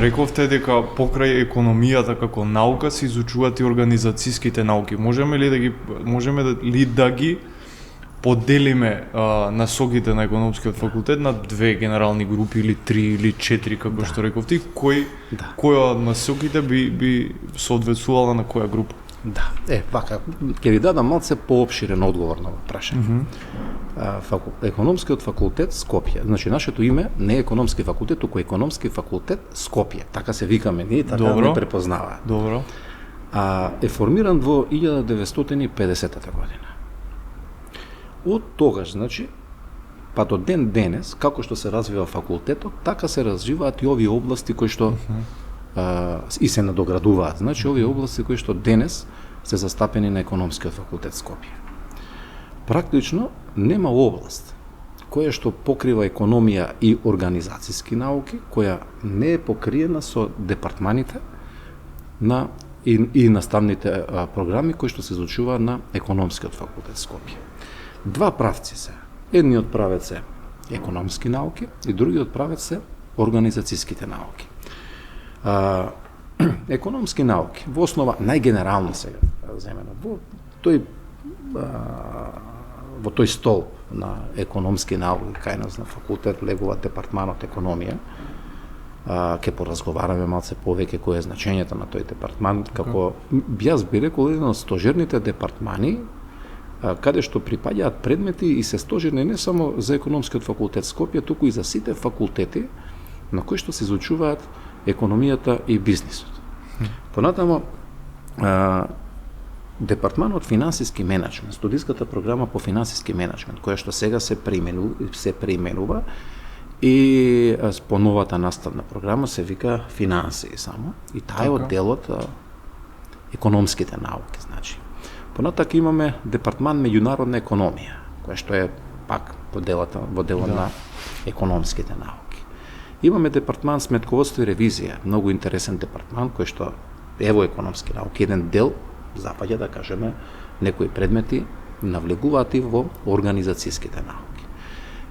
Рековте дека покрај економијата како наука се изучуваат и организацијските науки. Можеме ли да ги поделиме насоките на економскиот факултет на две генерални групи или три или четири, како што рековте, која од насоките би соодветствувала на која група? Да, вака, ќе ви дадам малце поопширен одговор на прашање. Економскиот факултет Скопје. Значи, нашето име не е економски факултет, туку економски факултет Скопје. Така се викаме ние, така не препознава. Добро. Е формиран во 1950 година. Од тогаш, значи, па до ден денес, како што се развива факултетот, така се развиваат и овие области кои што и се надоградуваат. Значи, овие области кои што денес се застапени на економскиот факултет Скопје. Практично нема област која што покрива економија и организацијски науки, која не е покриена со департманите и наставните програми кои што се изучуваат на економскиот факултет Скопје. Два правци се. Едниот правец е економски науки и другиот правец се организацијските науки. Економски науки, во основа, најгенерално сега земено, во тој столб на економски науки, кај нас на факултет легува департманот економија, ќе поразговараме малце повеќе кој е значењето на тој департман, како јас би рекол еден од стожерните департмани, каде што припаѓаат предмети и се стожерни не само за економскиот факултет Скопје, туку и за сите факултети на кои што се изучуваат економијата и бизнисот. Понатамо, департманот финансиски менеджмент, студиската програма по финансиски менеджмент, која што сега се преименува и по новата наставна програма се вика финансии само, и таа е од делот економските науки, значи. Понатака имаме департман меѓународна економија, која што е пак во делот на економските науки. Имаме департман сметководство и ревизија, многу интересен департман кој што е во економски науки, еден дел запаѓа, да кажеме, некои предмети навлегуваат и во организацијските науки.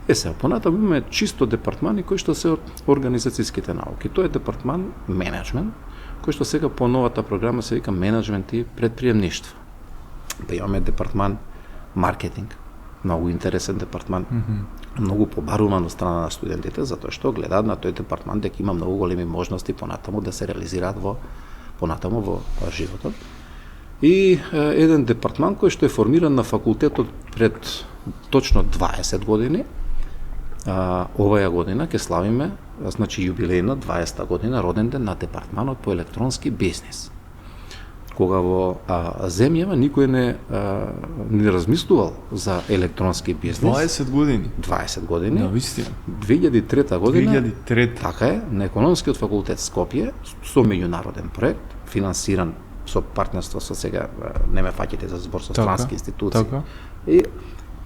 Сега, понатаму имаме чисто департмани кои што се од организацијските науки. Тоа е департман менеджмент, кој што сега по новата програма се вика менеджмент и предприемништво. Па имаме департман маркетинг, многу интересен департман, многу побаруван од страна на студентите, затоа што гледаат на тој департман дека има многу големи можности понатаму да се реализираат понатаму во животот. И еден департман кој што е формиран на факултетот пред точно 20 години, оваа година ќе славиме, значи јубилејна 20 година роден ден на департманот по електронски бизнис. Кога во земјава никој не размислувал за електронски бизнес. 20 години. 20 години. Да, вистина. 2003 година. 2003. Така е, на економскиот факултет Скопје со меѓународен проект, финансиран со партнерство со сега не ме фаќате за збор со странски институции. Така. И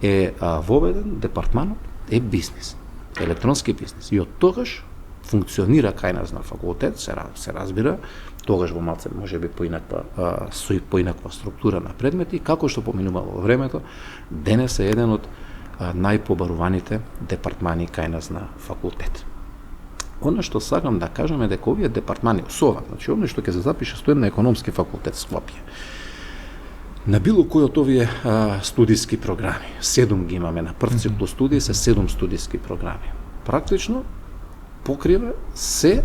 е воведен департманот е бизнис, електронски бизнис. И од тогаш функционира кај нас на факултет, се разбира, тогаш во малце можеби поинаква структура на предмети, како што поминувало во времето, денес е еден од најпобаруваните департмани кај нас на факултет. Она што сакам да кажам е дека овие департмани, значи овие што ќе се запише стоен на економски факултет Скопје, на било кој од овие студиски програми, 7 ги имаме на прв циклус студии, се 7 студиски програми. Практично покрива се,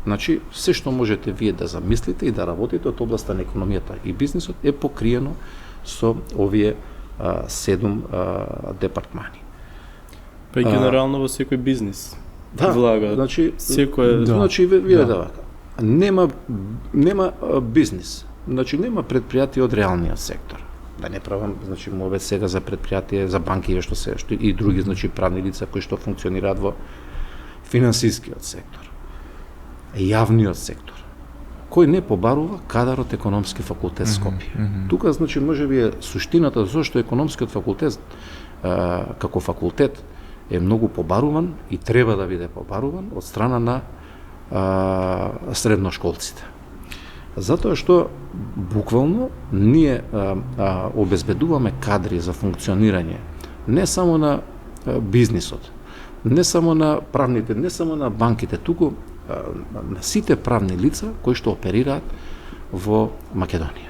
значи се што можете вие да замислите и да работите од областа на економијата и бизнисот е покриено со овие 7 департмани. Па и генерално во секој бизнис. Да, влага. Значи, секој значи вие вака. Нема бизнис. Значи нема предпријатие од реалниот сектор. Да не правам, значи мове сега за предпријатие, за банки што и други, значи правни лица кои што функционираат во финансискиот сектор, јавниот сектор, кој не побарува кадарот економски факултет Скопје. Тука, значи, можеби е суштината зашто економскиот факултет како факултет е многу побаруван и треба да биде побаруван од страна на средношколците. Затоа што буквално ние обезбедуваме кадри за функционирање не само на бизнисот, не само на правните, не само на банките, туку на сите правни лица кои што оперираат во Македонија.